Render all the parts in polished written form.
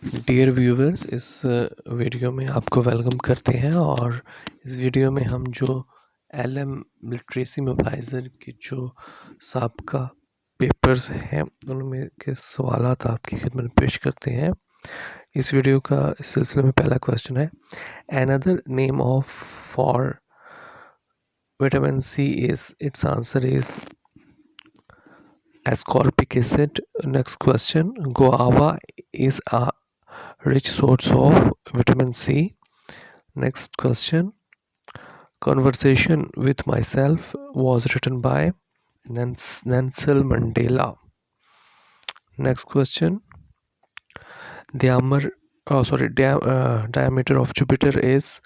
Dear viewers, इस video में आपको वेलकम करते हैं। और इस वीडियो में हम जो एलएम लिटरेसी मोबाइज़र के जो साबका पेपर्स हैं उनमें के सवालात आपकी खिदमत में पेश करते हैं। इस वीडियो का इस सिलसिले में पहला क्वेश्चन है, another name of for vitamin C is, its answer is ascorbic acid. Next question, guava is a rich source of vitamin C. Next question, Conversation with Myself was written by Nelson Mandela. Next question, diameter of Jupiter is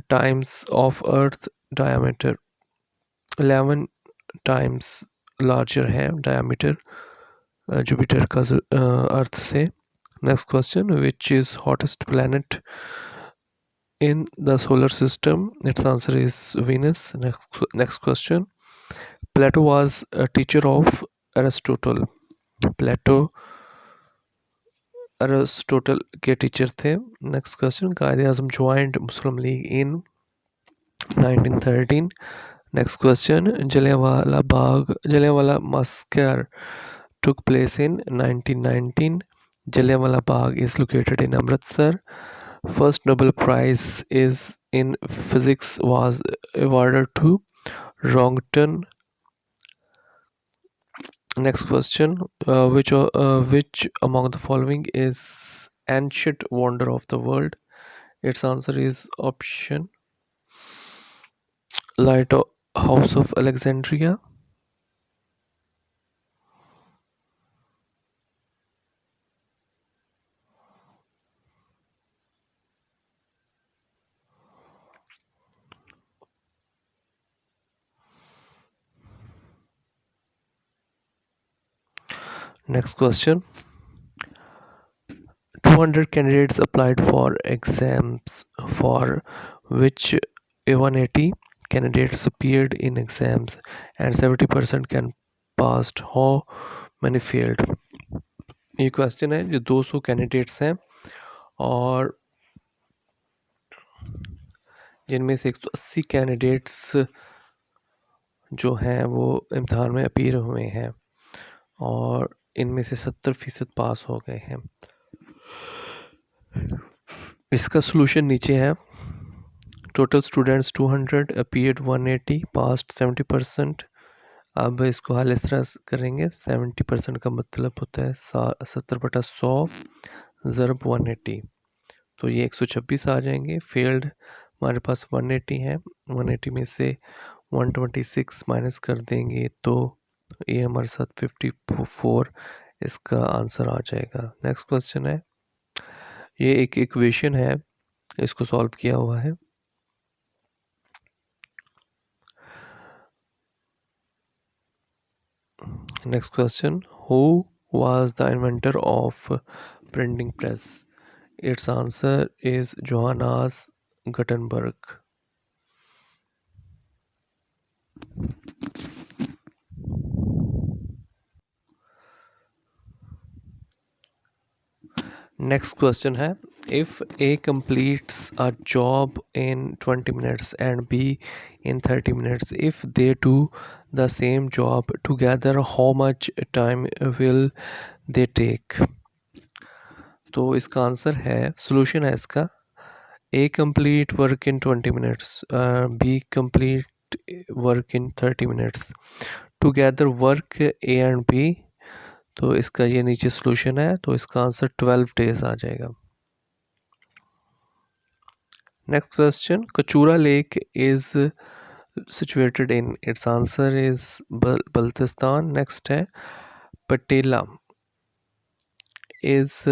times of Earth diameter, 11 times larger है diameter Jupiter का Earth से. Next question, which is hottest planet in the solar system? Its answer is Venus. Next question, Plato was a teacher of Aristotle. Plato Aristotle के teacher थे. Next question, Quaid Azam joint Muslim League in 1913. Next question, Jallianwala massacre took place in 1919. Jallianwala Bagh is located in Amritsar. First Nobel Prize is in physics was awarded to Wrongton. Next question, which among the following is ancient wonder of the world? Its answer is option Lighthouse of Alexandria. Next question, 200 candidates applied for exams for which 180 candidates appeared in exams and 70% can passed. How many failed? ये question है जो 200 candidates हैं और जिनमें से 180 candidates जो हैं वो इम्तहान में अपीयर हुए हैं और इनमें से 70% पास हो गए हैं. इसका सोल्यूशन नीचे है. Total students 200, appeared 180, past 70%. अब इसको हल इस तरह करेंगे. 70% का मतलब होता है 70/100 ज़रब 180, तो ये 126 आ जाएंगे. फेल्ड हमारे पास 180 है, 180 में से 126 माइनस कर देंगे तो ये हमारे साथ 54 इसका आंसर आ जाएगा. नेक्स्ट क्वेश्चन है, ये एक इक्वेशन है, इसको सॉल्व किया हुआ है. Next question, who was the inventor of printing press? It's answer is Johannes Gutenberg. Next question है, if A completes a job in 20 minutes and B in 30 minutes, if they do the same job together, how much time will they take? तो इसका answer है, solution है इसका, A complete work in 20 minutes, B complete work in 30 minutes, together work A and B. तो इसका ये नीचे solution है, तो इसका आंसर 12 days आ जाएगा. Next question, Kachura Lake is situated in, its answer is Baltistan. Next है, Patela is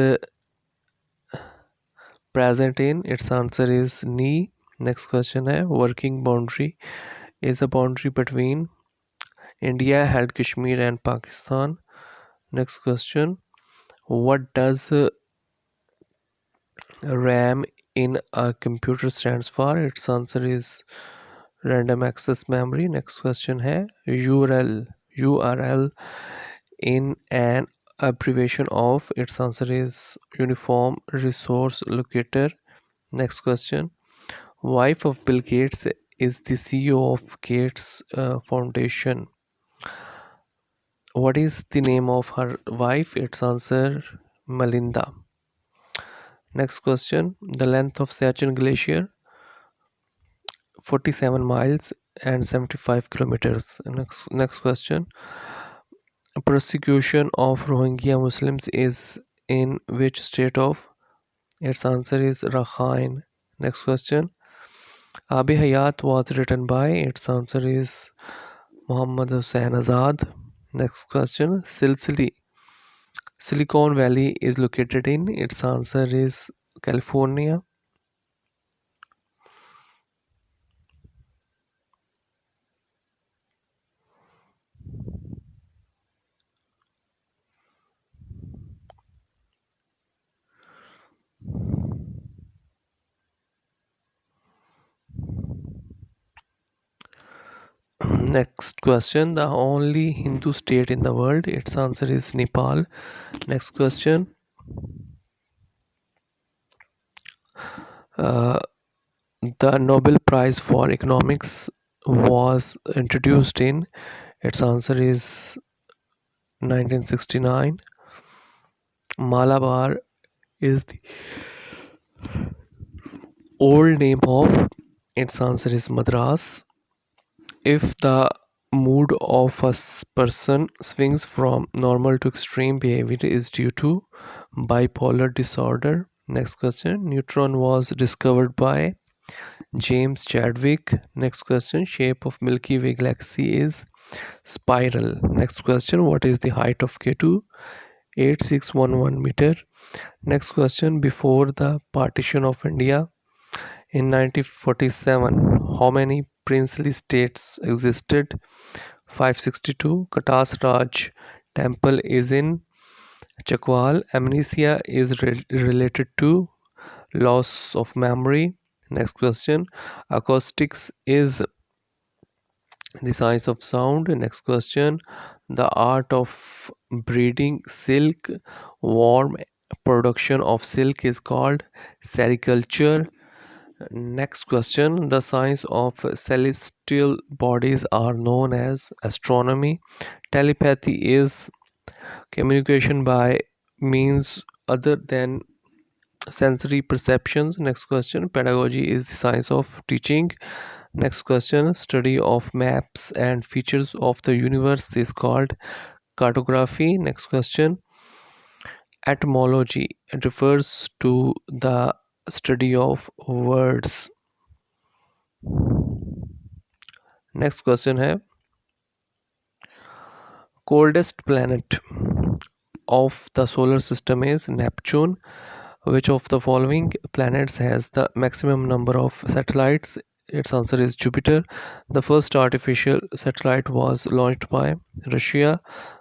present in, its answer is knee. Next question है, working boundary is a boundary between India held Kashmir and Pakistan. Next question, what does RAM in a computer stands for? Its answer is random access memory. Next question है, URL in an abbreviation of? Its answer is Uniform Resource Locator. Next question. Wife of Bill Gates is the CEO of Gates Foundation. What is the name of her wife? Its answer Melinda. Next question. The length of Siachen Glacier 47 miles and 75 kilometers. Next question. Persecution of Rohingya Muslims is in which state of? Its answer is Rakhine. Next question. Abi Hayat was written by? Its answer is Muhammad Hussain Azad. Next question. Silicon Valley is located in? Its answer is California. Next question. The only Hindu state in the world? Its answer is Nepal. Next question. Uh, the Nobel Prize for Economics was introduced in? Its answer is 1969. Malabar is the old name of? Its answer is Madras. If the mood of a person swings from normal to extreme behavior is due to bipolar disorder. Next question. Neutron was discovered by James Chadwick. Next question. Shape of Milky Way galaxy is spiral. Next question. What is the height of K2? 8611 meter. Next question. Before the partition of India in 1947, how many princely states existed? 562. Katas Raj temple is in Chakwal. Amnesia is related to loss of memory. Next question. Acoustics is the science of sound. Next question. The art of breeding silk. Warm production of silk is called sericulture. Next question. The science of celestial bodies are known as astronomy. Telepathy is communication by means other than sensory perceptions. Next question. Pedagogy is the science of teaching. Next question. Study of maps and features of the universe is called cartography. Next question. Etymology refers to the study of words. Next question है coldest planet of the solar system is Neptune. Which of the following planets has the maximum number of satellites? Its answer is Jupiter. The first artificial satellite was launched by Russia.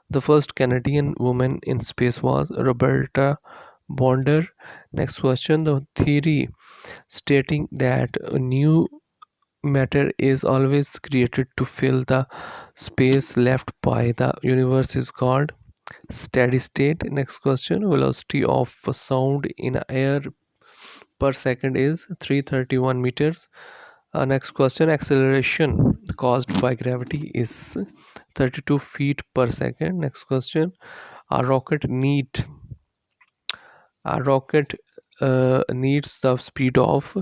The first Canadian woman in space was Roberta Bonder. Next question. The theory stating that a new matter is always created to fill the space left by the universe is called steady state. Next question. Velocity of sound in air per second is 331 meters. Next question. Acceleration caused by gravity is 32 feet per second. Next question. A rocket need a rocket needs the speed of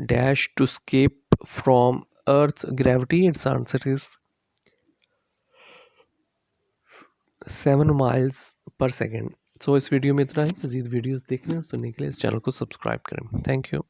dash to escape from Earth's gravity. Its answer is 7 miles per second. सो इस video में इतना ही। मज़ीद videos देखने और सुनने के लिए इस चैनल को सब्सक्राइब करें। Thank you.